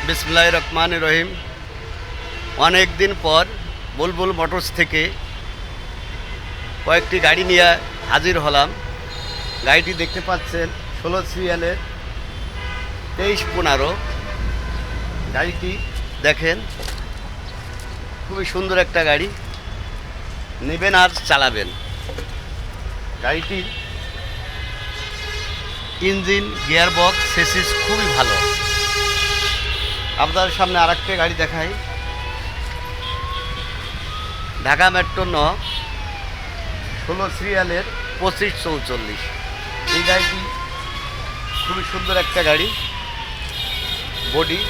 বিসমিল্লাহির রহমানির রহিম। অনেক দিন পর বুলবুল মোটরস থেকে কয়েকটি গাড়ি নিয়ে হাজির হলাম। গাড়িটি দেখতে পাচ্ছেন 16 সিরিয়ালের 2315। গাড়িটি দেখেন, খুবই সুন্দর একটা গাড়ি, নেবেন আর চালাবেন। গাড়িটির ইঞ্জিন, গিয়ারবক্স, চেসিস খুবই ভালো। আপনাদের সামনে আরেকটা গাড়ি দেখাই, ঢাকা মেট্রো 9 16 সিরিয়ালের 2544। এই গাড়িটি খুবই সুন্দর একটা গাড়ি, বডি,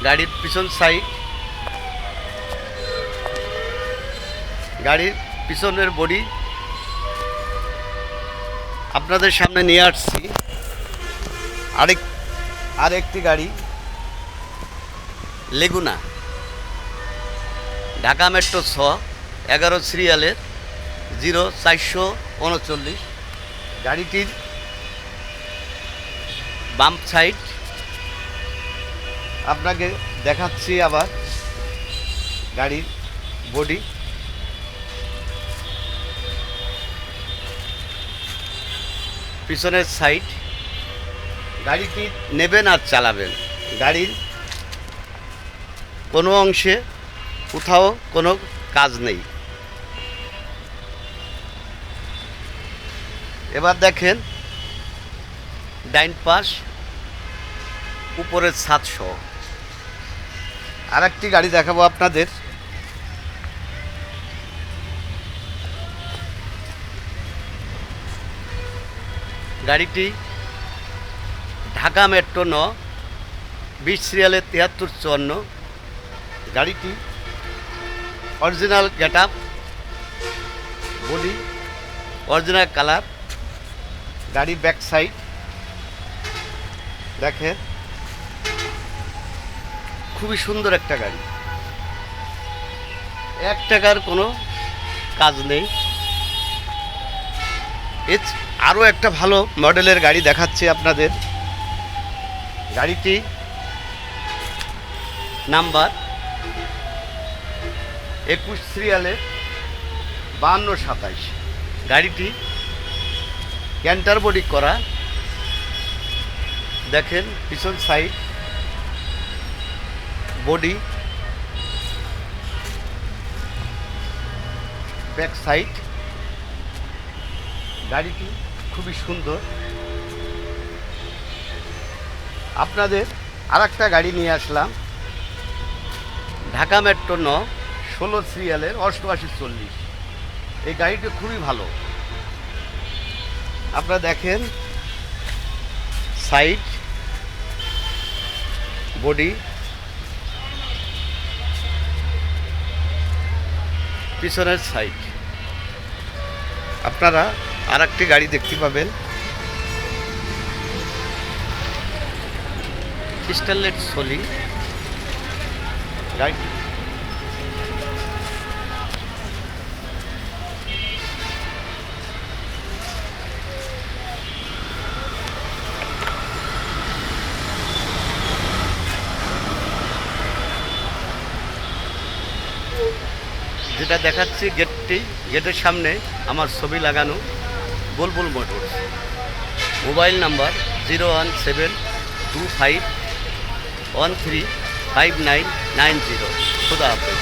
গাড়ির পিছন সাইড, গাড়ির পিছনের বডি আপনাদের সামনে নিয়ে আসছি। আরেকটি গাড়ি লেগুনা, ঢাকা মেট্রো 6 11 সিরিয়ালের 0439। গাড়িটির বাম সাইড আপনাকে দেখাচ্ছি। আবার গাড়ির বডি, পিছনের সাইড। গাড়িটি নেবেন আর চালাবেন। গাড়ির কোনো অংশে কোথাও কোনো কাজ নেই। এবার দেখেন ডাইন পাশ, উপরের ছাদ সহ। আর একটি গাড়ি দেখাবো আপনাদের, গাড়িটি ঢাকা মেট্রো 9 20 সিরিয়ালের 7354। গাড়িটি original get up, body original colour. গাড়ির ব্যাক সাইড দেখেন, খুবই সুন্দর একটা গাড়ি, 1 টাকার কোনো কাজ নেই। আরও একটা ভালো মডেলের গাড়ি দেখাচ্ছি আপনাদের। গাড়িটি নাম্বার 21 সিরিয়ালের 5227। গাড়িটি ক্যান্টার বডি করা, দেখেন পিছন সাইড, বডি, ব্যাক সাইড। গাড়িটি খুবই সুন্দর। আপনাদের আর একটা গাড়ি নিয়ে আসলাম, ঢাকা মেট্রো 9 16 সিরিয়ালের 8840। এই গাড়িটি খুবই ভালো। আপনারা দেখেন সাইড, বডি, পিছনের সাইড। আপনারা আর একটি গাড়ি দেখতে পাবেন, স্টারলেট সোলি। গাড়ি যেটা দেখাচ্ছি, গেটের সামনে আমার ছবি লাগানো, বুলবুল মোটরস। Mobile number 01725135990। খুদা হাফেজ।